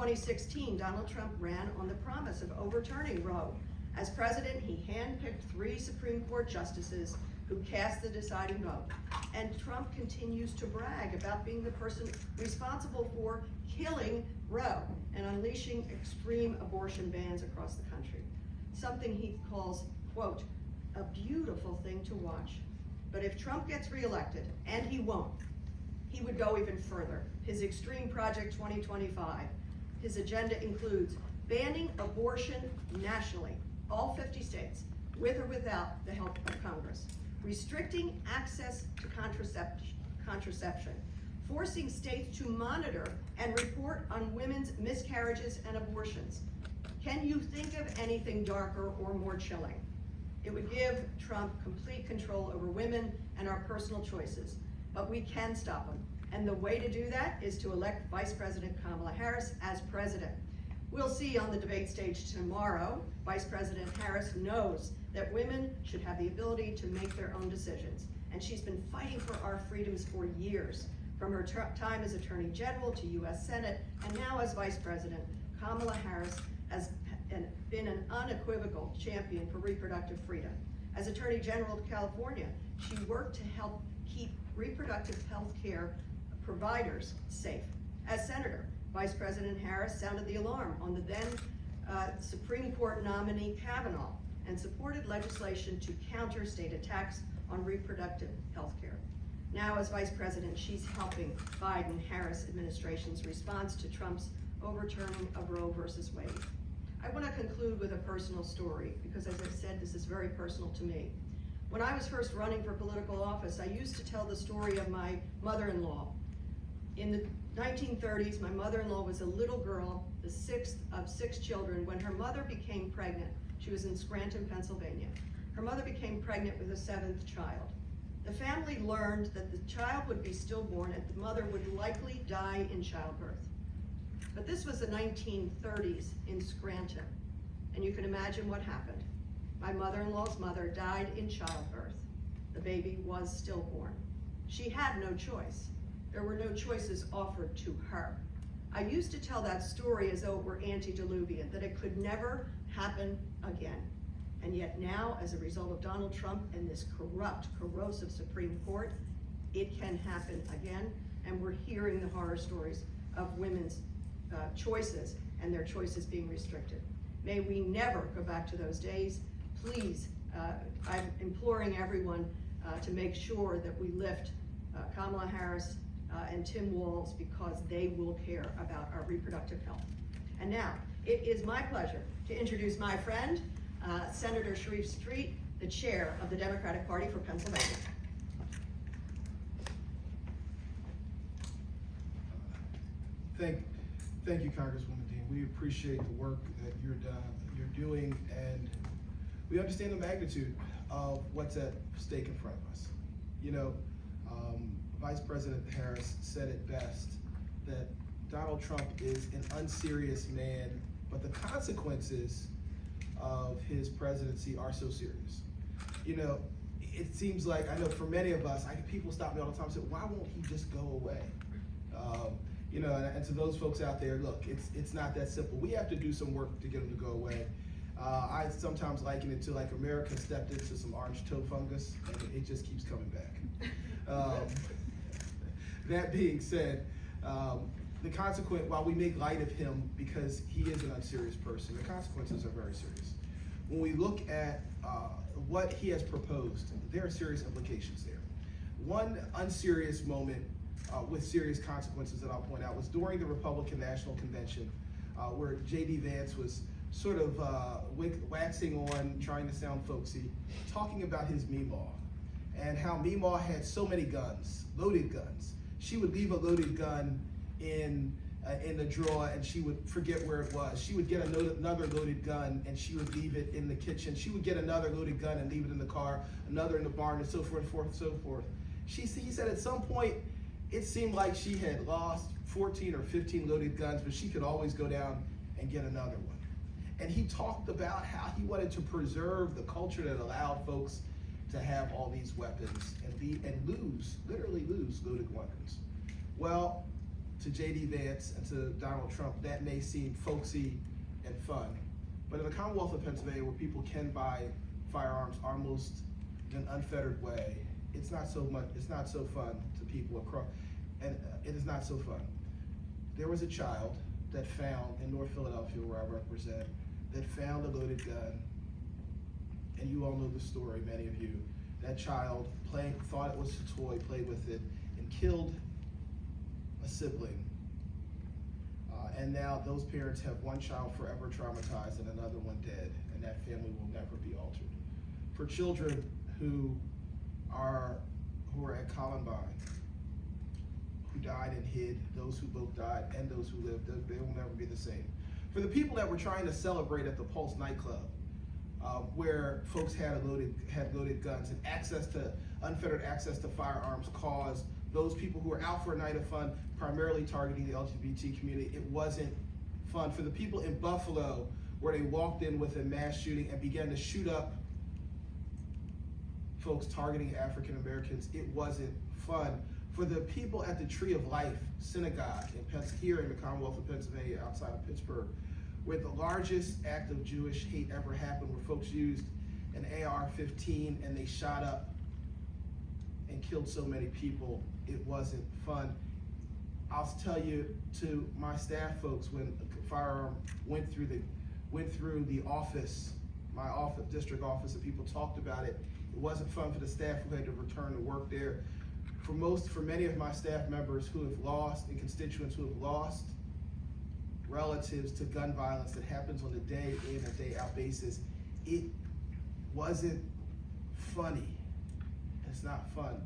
2016, Donald Trump ran on the promise of overturning Roe. As president, he handpicked 3 Supreme Court justices who cast the deciding vote. And Trump continues to brag about being the person responsible for killing Roe and unleashing extreme abortion bans across the country. Something he calls, quote, a beautiful thing to watch. But if Trump gets reelected, and he won't, he would go even further. His Extreme Project 2025, his agenda includes banning abortion nationally, all 50 states, with or without the help of Congress, restricting access to contraception, forcing states to monitor and report on women's miscarriages and abortions. Can you think of anything darker or more chilling? It would give Trump complete control over women and our personal choices, but we can stop him. And the way to do that is to elect Vice President Kamala Harris as president. We'll see on the debate stage tomorrow. Vice President Harris knows that women should have the ability to make their own decisions. And she's been fighting for our freedoms for years. From her time as Attorney General to US Senate, and now as Vice President, Kamala Harris has been an unequivocal champion for reproductive freedom. As Attorney General of California, she worked to help keep reproductive health care providers safe. As Senator, Vice President Harris sounded the alarm on the then Supreme Court nominee Kavanaugh and supported legislation to counter state attacks on reproductive health care. Now as Vice President, she's helping Biden-Harris administration's response to Trump's overturning of Roe versus Wade. I want to conclude with a personal story because, as I said, this is very personal to me. When I was first running for political office, I used to tell the story of my mother-in-law. In the 1930s, my mother-in-law was a little girl, the 6th of 6 children, when her mother became pregnant. She was in Scranton, Pennsylvania. Her mother became pregnant with a 7th child. The family learned that the child would be stillborn and the mother would likely die in childbirth. But this was the 1930s in Scranton, and you can imagine what happened. My mother-in-law's mother died in childbirth. The baby was stillborn. She had no choice. There were no choices offered to her. I used to tell that story as though it were antediluvian, that it could never happen again. And yet now, as a result of Donald Trump and this corrupt, corrosive Supreme Court, it can happen again, and we're hearing the horror stories of women's choices and their choices being restricted. May we never go back to those days. Please, I'm imploring everyone to make sure that we lift Kamala Harris and Tim Walz, because they will care about our reproductive health. And now, it is my pleasure to introduce my friend, Senator Sharif Street, the chair of the Democratic Party for Pennsylvania. Thank you, Congresswoman Dean. We appreciate the work that you're doing, and we understand the magnitude of what's at stake in front of us. You know, Vice President Harris said it best, that Donald Trump is an unserious man, but the consequences of his presidency are so serious. You know, it seems like, I know for many of us, people stop me all the time and say, why won't he just go away? You know, and to those folks out there, look, it's not that simple. We have to do some work to get him to go away. I sometimes liken it to like America stepped into some orange toe fungus, and it just keeps coming back. That being said, the consequence, while we make light of him because he is an unserious person, the consequences are very serious. When we look at what he has proposed, there are serious implications there. One unserious moment with serious consequences that I'll point out was during the Republican National Convention, where J.D. Vance was sort of waxing on, trying to sound folksy, talking about his Meemaw, and how Meemaw had so many guns, loaded guns. She would leave a loaded gun in the drawer, and she would forget where it was. She would get another loaded gun, and she would leave it in the kitchen. She would get another loaded gun and leave it in the car, another in the barn, and so forth, and so forth. He said at some point, it seemed like she had lost 14 or 15 loaded guns, but she could always go down and get another one. And he talked about how he wanted to preserve the culture that allowed folks to have all these weapons and literally lose loaded weapons. Well, to J.D. Vance and to Donald Trump, that may seem folksy and fun. But in the Commonwealth of Pennsylvania, where people can buy firearms almost in an unfettered way, it's not so fun to people across, and it is not so fun. There was a child that found in North Philadelphia, where I represent, that found a loaded gun, and you all know the story, many of you. That child thought it was a toy, played with it, and killed a sibling. And now those parents have one child forever traumatized and another one dead, and that family will never be altered. For children who are at Columbine, who died and hid, those who both died and those who lived, they will never be the same. For the people that were trying to celebrate at the Pulse nightclub, where folks had loaded guns and unfettered access to firearms caused those people who were out for a night of fun, primarily targeting the LGBT community, it wasn't fun. For the people in Buffalo, where they walked in with a mass shooting and began to shoot up folks targeting African Americans, it wasn't fun. For the people at the Tree of Life Synagogue here in the Commonwealth of Pennsylvania, outside of Pittsburgh, where the largest act of Jewish hate ever happened, where folks used an AR-15 and they shot up and killed so many people, it wasn't fun. I'll tell you, to my staff folks, when a firearm went through the office, my district office, and people talked about it, it wasn't fun for the staff who had to return to work there. For many of my staff members who have lost, and constituents who have lost relatives to gun violence that happens on a day in and day out basis, it wasn't funny. It's not fun.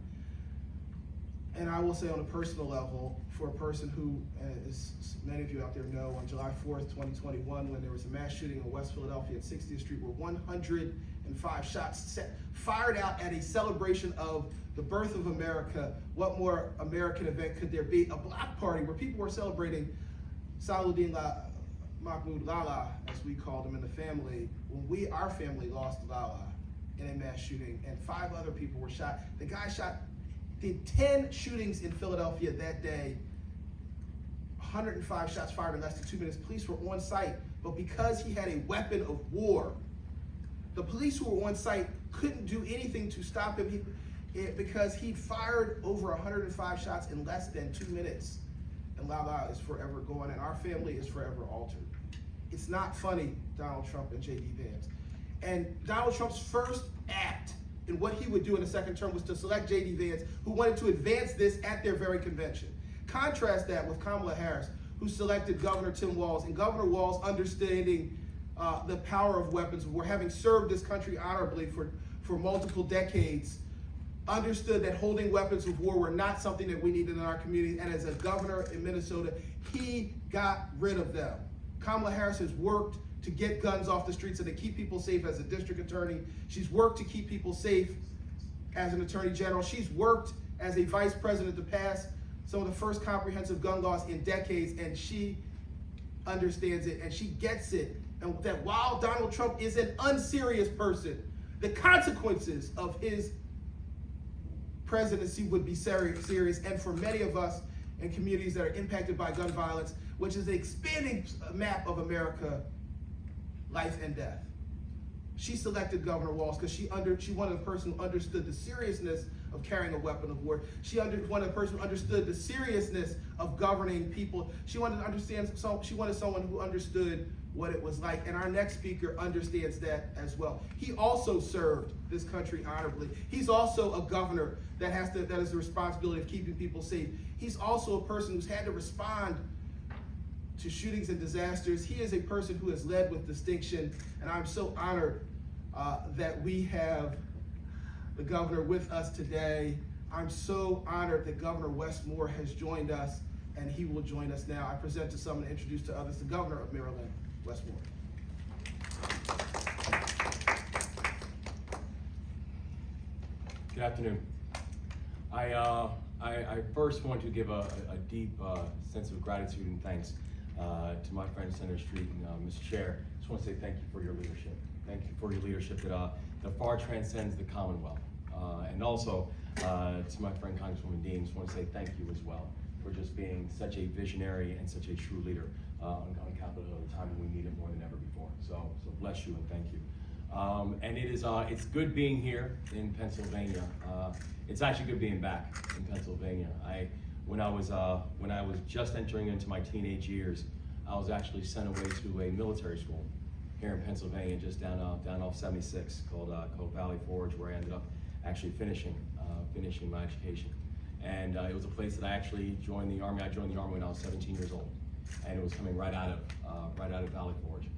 And I will say, on a personal level, for a person who, as many of you out there know, on July 4th, 2021, when there was a mass shooting in West Philadelphia at 60th Street, where 105 shots fired out at a celebration of the birth of America, what more American event could there be? A block party where people were celebrating Salahuddin Mahmoud Lala, as we called him in the family, when our family lost Lala in a mass shooting, and 5 other people were shot. The guy did 10 shootings in Philadelphia that day, 105 shots fired in less than 2 minutes. Police were on site, but because he had a weapon of war, the police who were on site couldn't do anything to stop him because he fired over 105 shots in less than 2 minutes. And Lala is forever gone, and our family is forever altered. It's not funny, Donald Trump and J.D. Vance. And Donald Trump's first act in what he would do in the second term was to select J.D. Vance, who wanted to advance this at their very convention. Contrast that with Kamala Harris, who selected Governor Tim Walz, and Governor Walz, understanding the power of weapons, having served this country honorably for multiple decades, understood that holding weapons of war were not something that we needed in our community, and as a governor in Minnesota, he got rid of them. Kamala Harris has worked to get guns off the streets and to keep people safe as a district attorney. She's worked to keep people safe as an attorney general. She's worked as a vice president to pass some of the first comprehensive gun laws in decades, and she understands it and she gets it. And that while Donald Trump is an unserious person, the consequences of his presidency would be serious, and for many of us in communities that are impacted by gun violence, which is an expanding map of America, life and death. She selected Governor Walz because she wanted a person who understood the seriousness of carrying a weapon of war. She wanted a person who understood the seriousness of governing people. She wanted someone who understood what it was like, and our next speaker understands that as well. He also served this country honorably. He's also a governor that has the responsibility of keeping people safe. He's also a person who's had to respond to shootings and disasters. He is a person who has led with distinction, and I'm so honored that we have the governor with us today. I'm so honored that Governor Westmore has joined us, and he will join us now. I present to some and introduce to others the governor of Maryland, Westmore. Good afternoon. I first want to give a deep sense of gratitude and thanks to my friend Senator Street and Mr. Chair. I just want to say thank you for your leadership. Thank you for your leadership that far transcends the Commonwealth. And also to my friend Congresswoman Dean, I just want to say thank you as well. for just being such a visionary and such a true leader on Capitol Hill at a time when we need it more than ever before. So bless you and thank you. And it's good being here in Pennsylvania. It's actually good being back in Pennsylvania. When I was just entering into my teenage years, I was actually sent away to a military school here in Pennsylvania, just down off 76, called Valley Forge, where I ended up actually finishing my education. And it was a place that I actually joined the Army. I joined the Army when I was 17 years old, and it was coming right out of Valley Forge.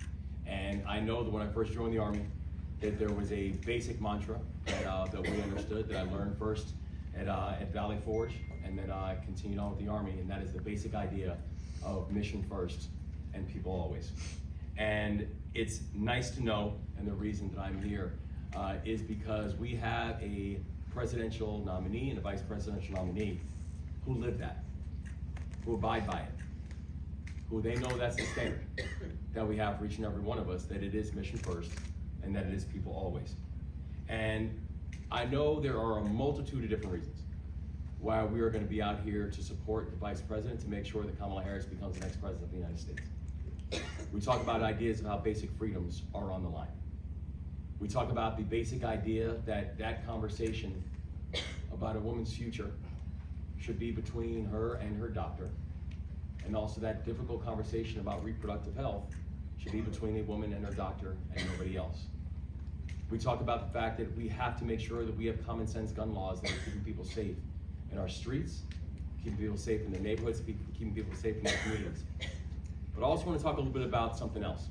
And I know that when I first joined the Army, that there was a basic mantra that we understood, that I learned first at Valley Forge, and then I continued on with the Army, and that is the basic idea of mission first and people always. And it's nice to know, and the reason that I'm here is because we have a presidential nominee and a vice presidential nominee who live that, who abide by it, who they know that's the standard that we have for each and every one of us, that it is mission first and that it is people always. And I know there are a multitude of different reasons why we are going to be out here to support the vice president to make sure that Kamala Harris becomes the next president of the United States. We talk about ideas of how basic freedoms are on the line. We talk about the basic idea that that conversation about a woman's future should be between her and her doctor, and also that difficult conversation about reproductive health should be between a woman and her doctor and nobody else. We talk about the fact that we have to make sure that we have common sense gun laws that are keeping people safe in our streets, keeping people safe in their neighborhoods, keeping people safe in their communities. But I also want to talk a little bit about something else,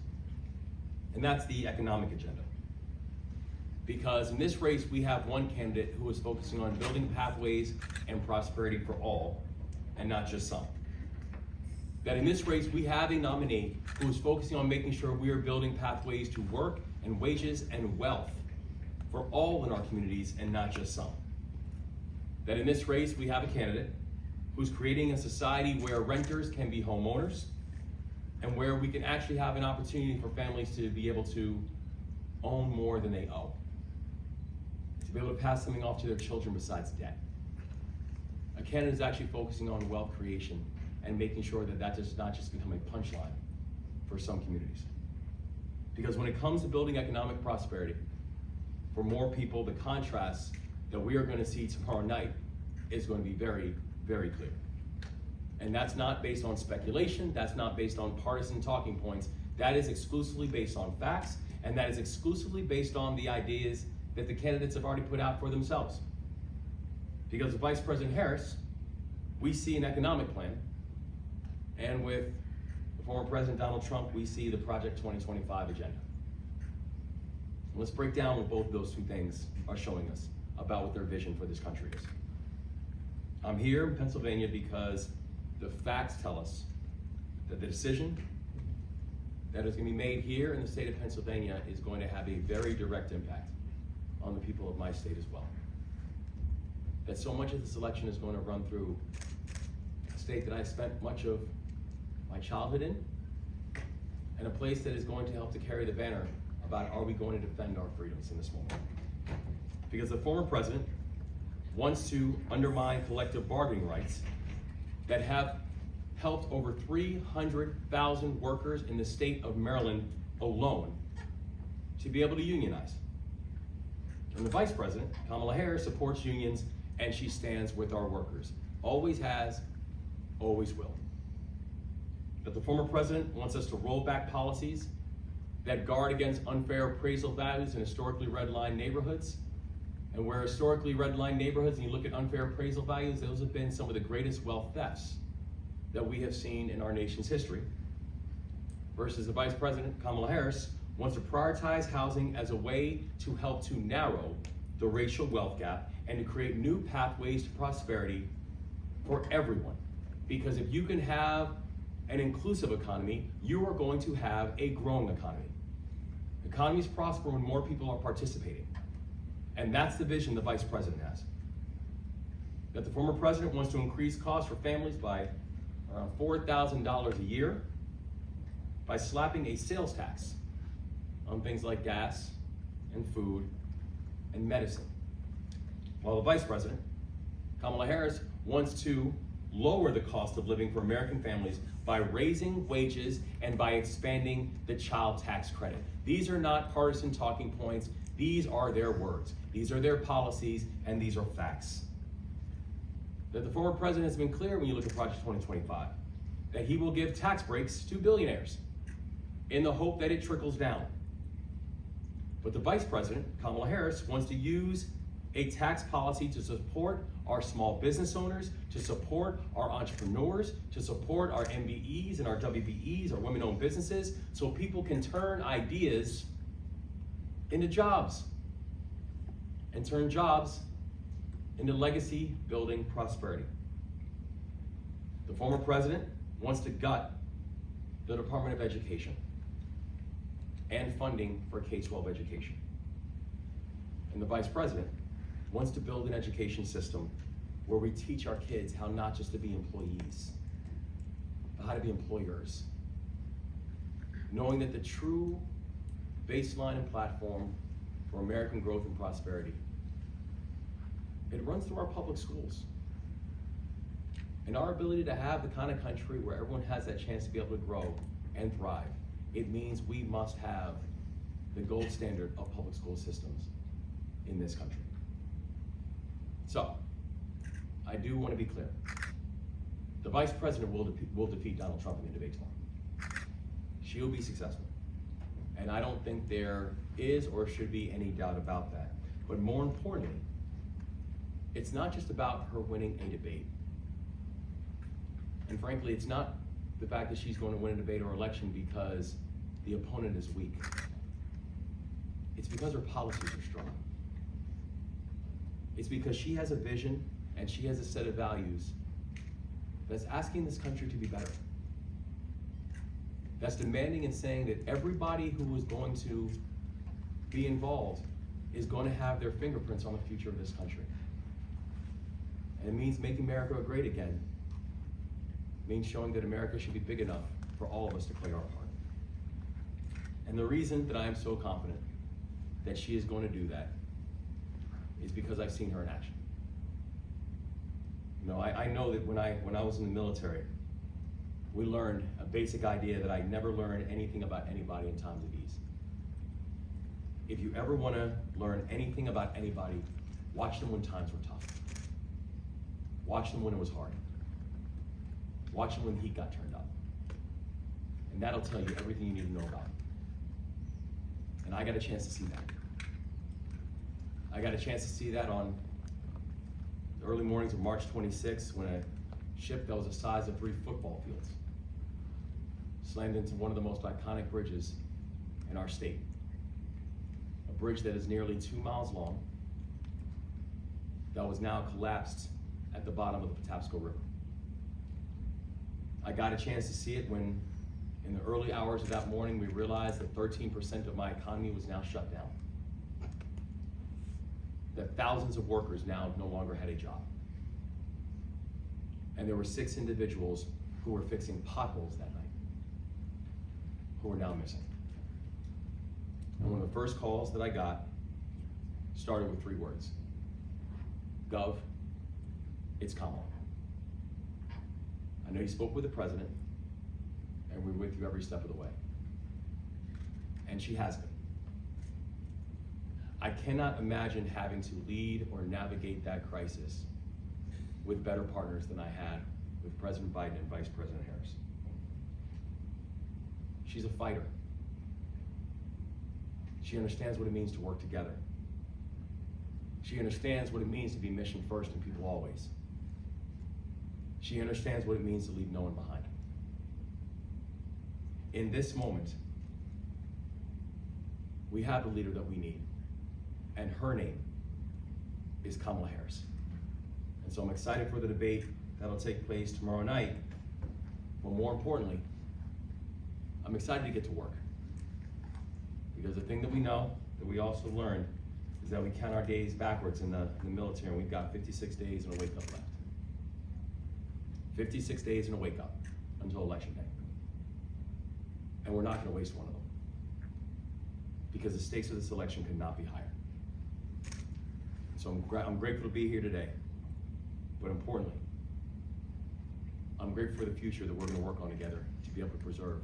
and that's the economic agenda. Because in this race, we have one candidate who is focusing on building pathways and prosperity for all, and not just some. That in this race, we have a nominee who is focusing on making sure we are building pathways to work and wages and wealth for all in our communities and not just some. That in this race, we have a candidate who's creating a society where renters can be homeowners, and where we can actually have an opportunity for families to be able to own more than they owe, to be able to pass something off to their children besides debt. A candidate is actually focusing on wealth creation and making sure that that does not just become a punchline for some communities. Because when it comes to building economic prosperity for more people, the contrast that we are going to see tomorrow night is going to be very, very clear. And that's not based on speculation, that's not based on partisan talking points, that is exclusively based on facts, and that is exclusively based on the ideas that the candidates have already put out for themselves. Because with Vice President Harris, we see an economic plan, and with the former President Donald Trump, we see the Project 2025 agenda. Let's break down what both of those two things are showing us about what their vision for this country is. I'm here in Pennsylvania because the facts tell us that the decision that is going to be made here in the state of Pennsylvania is going to have a very direct impact on the people of my state as well. That so much of this election is going to run through a state that I spent much of my childhood in, and a place that is going to help to carry the banner about, are we going to defend our freedoms in this moment? Because the former president wants to undermine collective bargaining rights that have helped over 300,000 workers in the state of Maryland alone to be able to unionize. And the vice president, Kamala Harris, supports unions, and she stands with our workers. Always has, always will. That the former president wants us to roll back policies that guard against unfair appraisal values in historically redlined neighborhoods. And where historically redlined neighborhoods, and you look at unfair appraisal values, those have been some of the greatest wealth thefts that we have seen in our nation's history. Versus the Vice President, Kamala Harris, wants to prioritize housing as a way to help to narrow the racial wealth gap and to create new pathways to prosperity for everyone. Because if you can have an inclusive economy, you are going to have a growing economy. Economies prosper when more people are participating. And that's the vision the vice president has. That the former president wants to increase costs for families by around $4,000 a year by slapping a sales tax on things like gas and food and medicine. While the vice president, Kamala Harris, wants to lower the cost of living for American families by raising wages and by expanding the child tax credit. These are not partisan talking points. These are their words. These are their policies, and these are facts. That the former president has been clear when you look at Project 2025, that he will give tax breaks to billionaires in the hope that it trickles down. But the vice president, Kamala Harris, wants to use a tax policy to support our small business owners, to support our entrepreneurs, to support our MBEs and our WBEs, our women-owned businesses, so people can turn ideas into jobs and turn jobs into legacy-building prosperity. The former president wants to gut the Department of Education and funding for K-12 education. And the vice president wants to build an education system where we teach our kids how not just to be employees, but how to be employers. Knowing that the true baseline and platform for American growth and prosperity, it runs through our public schools. And our ability to have the kind of country where everyone has that chance to be able to grow and thrive, it means we must have the gold standard of public school systems in this country. So, I do want to be clear. The vice president will defeat Donald Trump in the debate tomorrow. She will be successful. And I don't think there is or should be any doubt about that. But more importantly, it's not just about her winning a debate. And frankly, it's not the fact that she's going to win a debate or election because the opponent is weak. It's because her policies are strong. It's because she has a vision and she has a set of values that's asking this country to be better. That's demanding and saying that everybody who is going to be involved is going to have their fingerprints on the future of this country. And it means making America great again. It means showing that America should be big enough for all of us to play our part. And the reason that I am so confident that she is going to do that is because I've seen her in action. You know, I know that when I was in the military, we learned a basic idea that I never learned anything about anybody in times of ease. If you ever want to learn anything about anybody, watch them when times were tough. Watch them when it was hard. Watch them when the heat got turned up. And that'll tell you everything you need to know about them. And I got a chance to see that. I got a chance to see that on the early mornings of March 26th when a ship that was the size of 3 football fields slammed into one of the most iconic bridges in our state. A bridge that is nearly 2 miles long, that was now collapsed at the bottom of the Patapsco River. I got a chance to see it when, in the early hours of that morning, we realized that 13% of my economy was now shut down. That thousands of workers now no longer had a job. And there were 6 individuals who were fixing potholes that night, who are now missing. And one of the first calls that I got started with 3 words. Gov, it's Kamala. I know you spoke with the president, and we're with you every step of the way. And she has been. I cannot imagine having to lead or navigate that crisis with better partners than I had with President Biden and Vice President Harris. She's a fighter. She understands what it means to work together. She understands what it means to be mission first and people always. She understands what it means to leave no one behind. In this moment, we have the leader that we need, and her name is Kamala Harris. And so I'm excited for the debate that'll take place tomorrow night, but more importantly, I'm excited to get to work. Because the thing that we know, that we also learned, is that we count our days backwards in the military, and we've got 56 days and a wake-up left. 56 days and a wake-up until Election Day. And we're not going to waste one of them. Because the stakes of this election could not be higher. So I'm grateful to be here today. But importantly, I'm grateful for the future that we're going to work on together to be able to preserve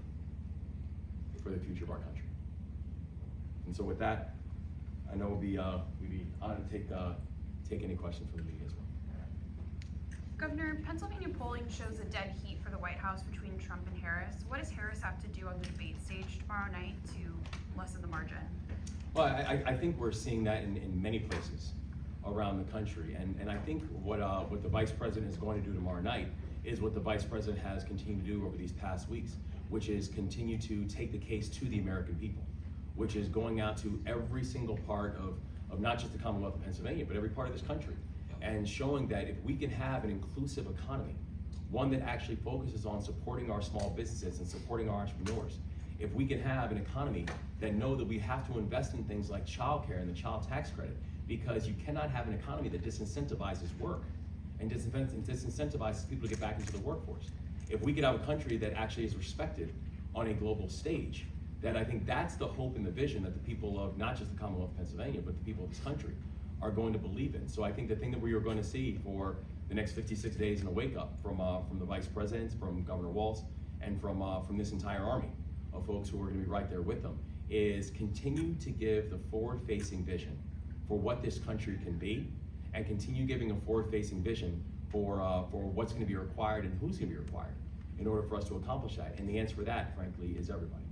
for the future of our country. And so with that, I know we'd be honored to take any questions from the media as well. Governor, Pennsylvania polling shows a dead heat for the White House between Trump and Harris. What does Harris have to do on the debate stage tomorrow night to lessen the margin? Well, I think we're seeing that in many places around the country. And I think what the Vice President is going to do tomorrow night is what the Vice President has continued to do over these past weeks, which is continue to take the case to the American people, which is going out to every single part of not just the Commonwealth of Pennsylvania, but every part of this country, and showing that if we can have an inclusive economy, one that actually focuses on supporting our small businesses and supporting our entrepreneurs, if we can have an economy that know that we have to invest in things like childcare and the child tax credit, because you cannot have an economy that disincentivizes work and disincentivizes people to get back into the workforce. If we could have a country that actually is respected on a global stage, that I think that's the hope and the vision that the people of not just the Commonwealth of Pennsylvania, but the people of this country are going to believe in. So I think the thing that we are going to see for the next 56 days in a wake up from the Vice President, from Governor Walz, and from this entire army of folks who are going to be right there with them, is continue to give the forward-facing vision for what this country can be, and continue giving a forward-facing vision for what's going to be required and who's going to be required in order for us to accomplish that. And the answer for that, frankly, is everybody.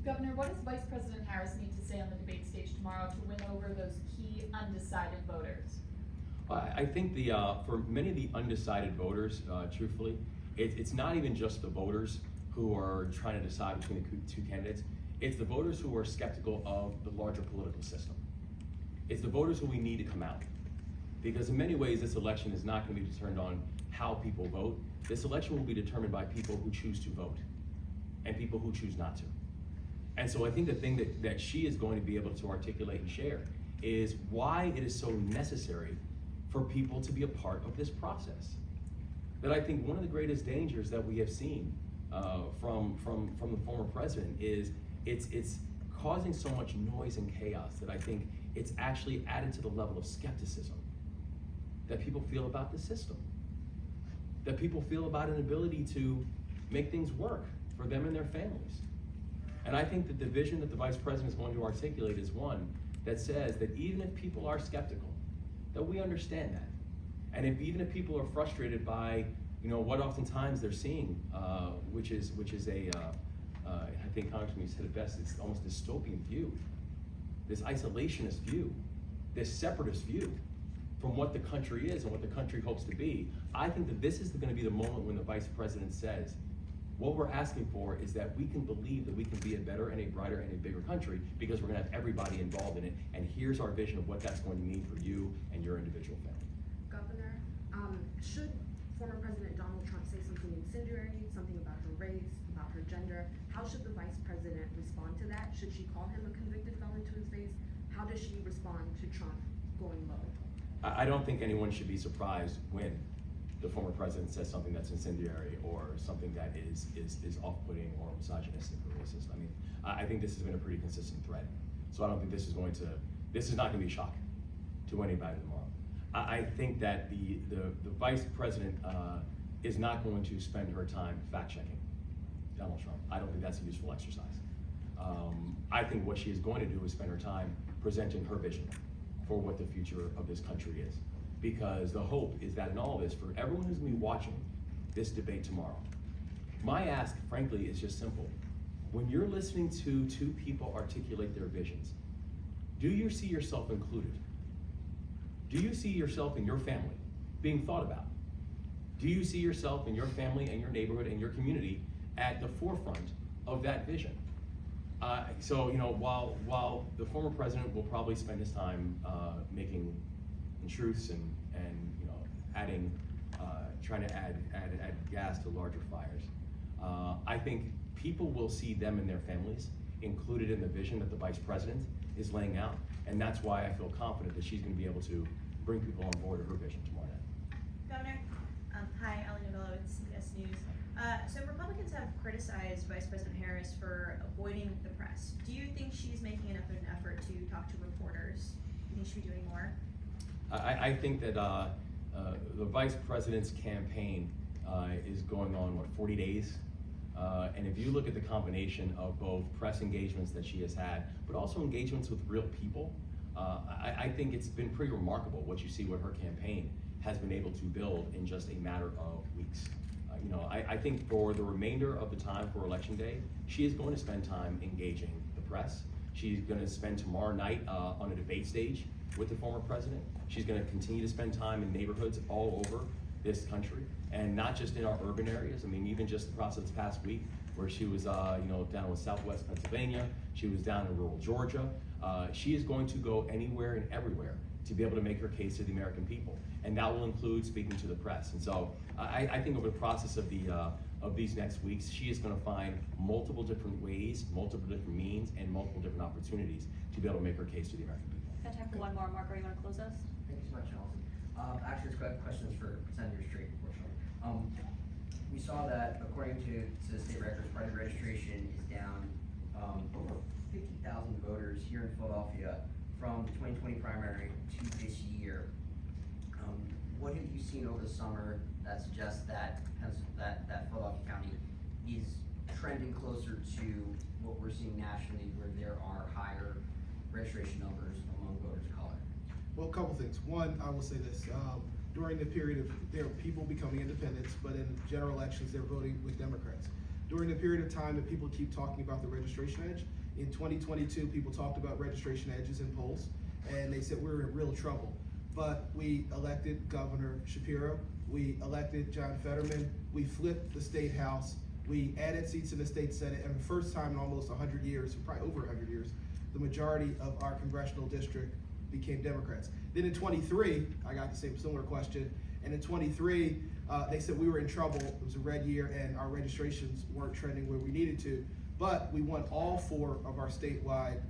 Governor, what does Vice President Harris need to say on the debate stage tomorrow to win over those key undecided voters? I think for many of the undecided voters, truthfully, it's not even just the voters who are trying to decide between the two candidates. It's the voters who are skeptical of the larger political system. It's the voters who we need to come out. Because in many ways, this election is not going to be determined on how people vote. This election will be determined by people who choose to vote and people who choose not to. And so I think the thing that she is going to be able to articulate and share is why it is so necessary for people to be a part of this process. That I think one of the greatest dangers that we have seen from the former president is it's causing so much noise and chaos that I think it's actually added to the level of skepticism that people feel about the system, that people feel about an ability to make things work for them and their families. And I think that the vision that the Vice President is going to articulate is one that says that even if people are skeptical, that we understand that. And even if people are frustrated by what oftentimes they're seeing, which is I think Congressman, you said it best, it's almost dystopian view, this isolationist view, this separatist view from what the country is and what the country hopes to be. I think that this is going to be the moment when the Vice President says, what we're asking for is that we can believe that we can be a better and a brighter and a bigger country because we're going to have everybody involved in it. And here's our vision of what that's going to mean for you and your individual family. Governor, should former President Donald Trump say something incendiary, something about her race, about her gender, how should the Vice President respond to that? Should she call him a convicted felon to his face? How does she respond to Trump going low? I don't think anyone should be surprised when the former president says something that's incendiary or something that is off-putting or misogynistic or racist. I mean, I think this has been a pretty consistent thread. So I don't think this is not going to be a shock to anybody tomorrow. I think that the Vice President is not going to spend her time fact-checking Donald Trump. I don't think that's a useful exercise. I think what she is going to do is spend her time presenting her vision for what the future of this country is. Because the hope is that in all this, for everyone who's going to be watching this debate tomorrow, my ask, frankly, is just simple. When you're listening to two people articulate their visions, do you see yourself included? Do you see yourself and your family being thought about? Do you see yourself and your family and your neighborhood and your community at the forefront of that vision? So while the former president will probably spend his time making truths and adding, trying to add gas to larger fires, I think people will see them and their families included in the vision that the Vice President is laying out, and that's why I feel confident that she's going to be able to bring people on board of her vision tomorrow night. Governor, hi, Ellie Novello with CBS News. So Republicans have criticized Vice President Harris for avoiding the press. Do you think she's making enough of an effort to talk to reporters? Do you think she should be doing more? I think that the Vice President's campaign is going on, 40 days? And if you look at the combination of both press engagements that she has had, but also engagements with real people, I think it's been pretty remarkable what you see what her campaign has been able to build in just a matter of weeks. I think for the remainder of the time for Election Day, she is going to spend time engaging the press. She's going to spend tomorrow night on a debate stage with the former president. She's going to continue to spend time in neighborhoods all over this country, and not just in our urban areas. I mean, even just across this past week, where she was, down in Southwest Pennsylvania, she was down in rural Georgia. She is going to go anywhere and everywhere to be able to make her case to the American people, and that will include speaking to the press. And so, I think over the process of these next weeks, she is going to find multiple different ways, multiple different means, and multiple different opportunities to be able to make her case to the American people. Got time for one more. Mark, are you want to close us? Thank you so much, Allison. Actually, this question is for Senator Street, unfortunately. We saw that according to the state records, party registration is down over 50,000 voters here in Philadelphia from the 2020 primary to this year. What have you seen over the summer that suggests that Philadelphia County is trending closer to what we're seeing nationally, where there are higher registration numbers among voters of color? Well, a couple things. One, I will say this, during the period of, there are people becoming independents, but in general elections, they're voting with Democrats. During the period of time that people keep talking about the registration edge, in 2022, people talked about registration edges in polls, and they said we're in real trouble. But we elected Governor Shapiro, we elected John Fetterman, we flipped the state house, we added seats in the state senate, and the first time in almost 100 years, probably over 100 years, the majority of our congressional district became Democrats. Then in 23, I got the same similar question, and in 23, they said we were in trouble. It was a red year, and our registrations weren't trending where we needed to. But we won all four of our statewide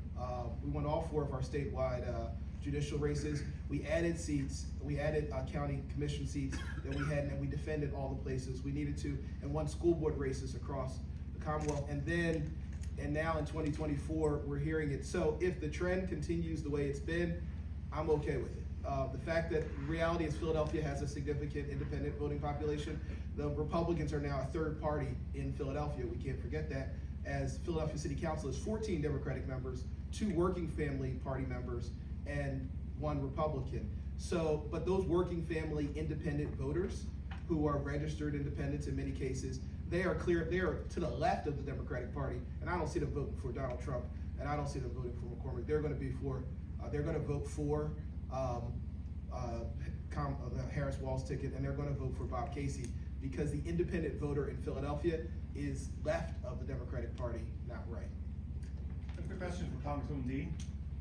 judicial races. We added seats. We added county commission seats that we had, and we defended all the places we needed to, and won school board races across the Commonwealth. And now in 2024, we're hearing it. So if the trend continues the way it's been, I'm okay with it. The fact that reality is Philadelphia has a significant independent voting population. The Republicans are now a third party in Philadelphia. We can't forget that, as Philadelphia City Council has 14 Democratic members, 2 Working Family Party members, and 1 Republican. So, but those working family independent voters who are registered independents in many cases, they are to the left of the Democratic Party, and I don't see them voting for Donald Trump, and I don't see them voting for McCormick. They're going to vote for Harris Wall's ticket, and they're going to vote for Bob Casey, because the independent voter in Philadelphia is left of the Democratic Party, not right. A question for Congresswoman Dean.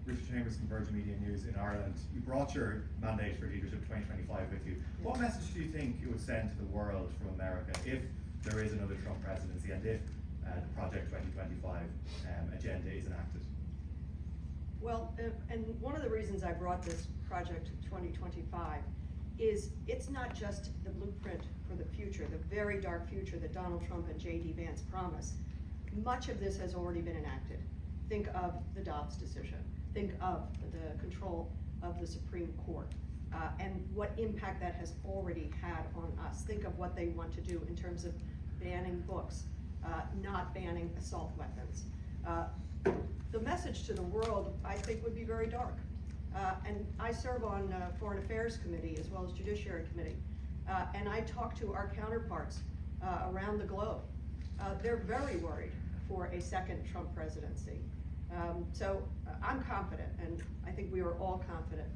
Richard Chambers from Virgin Media News in Ireland. You brought your mandate for leadership 2025 with you. What message do you think it would send to the world from America if there is another Trump presidency, and if the Project 2025 agenda is enacted? Well, and one of the reasons I brought this Project 2025 is it's not just the blueprint for the future, the very dark future that Donald Trump and J.D. Vance promise. Much of this has already been enacted. Think of the Dobbs decision. Think of the control of the Supreme Court and what impact that has already had on us. Think of what they want to do in terms of banning books, not banning assault weapons. The message to the world, I think, would be very dark. And I serve on Foreign Affairs Committee as well as Judiciary Committee. And I talk to our counterparts around the globe. They're very worried for a second Trump presidency. So I'm confident, and I think we are all confident,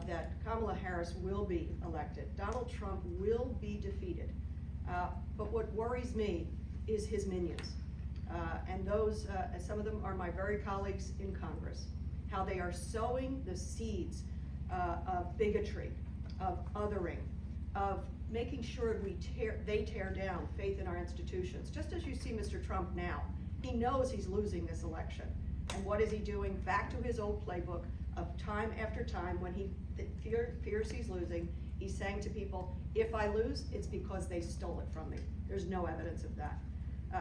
that Kamala Harris will be elected. Donald Trump will be defeated. But what worries me is his minions. And those, some of them are my very colleagues in Congress, how they are sowing the seeds of bigotry, of othering, of making sure they tear down faith in our institutions. Just as you see Mr. Trump now, he knows he's losing this election. And what is he doing? Back to his old playbook of time after time, when he fears he's losing, he's saying to people, if I lose, it's because they stole it from me. There's no evidence of that.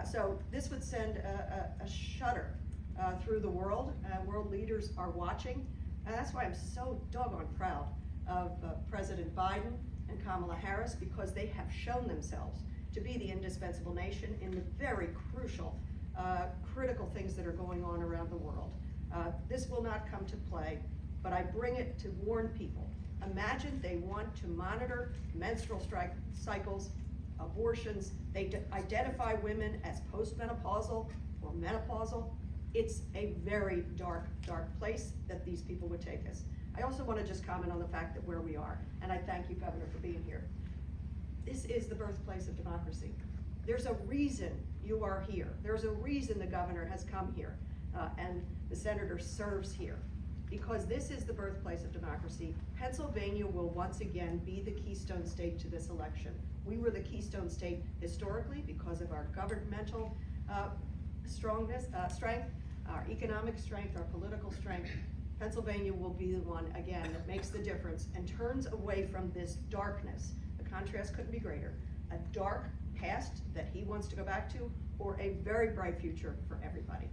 So this would send a shudder through the world. World leaders are watching. And that's why I'm so doggone proud of President Biden, and Kamala Harris because they have shown themselves to be the indispensable nation in the very crucial, critical things that are going on around the world. This will not come to play, but I bring it to warn people. Imagine they want to monitor menstrual cycles, abortions, they identify women as postmenopausal or menopausal. It's a very dark, dark place that these people would take us. I also want to just comment on the fact that where we are, and I thank you, Governor, for being here. This is the birthplace of democracy. There's a reason you are here. There's a reason the governor has come here, and the senator serves here, because this is the birthplace of democracy. Pennsylvania will once again be the keystone state to this election. We were the keystone state historically because of our governmental strength, our economic strength, our political strength. Pennsylvania will be the one, again, that makes the difference and turns away from this darkness. The contrast couldn't be greater. A dark past that he wants to go back to, or a very bright future for everybody.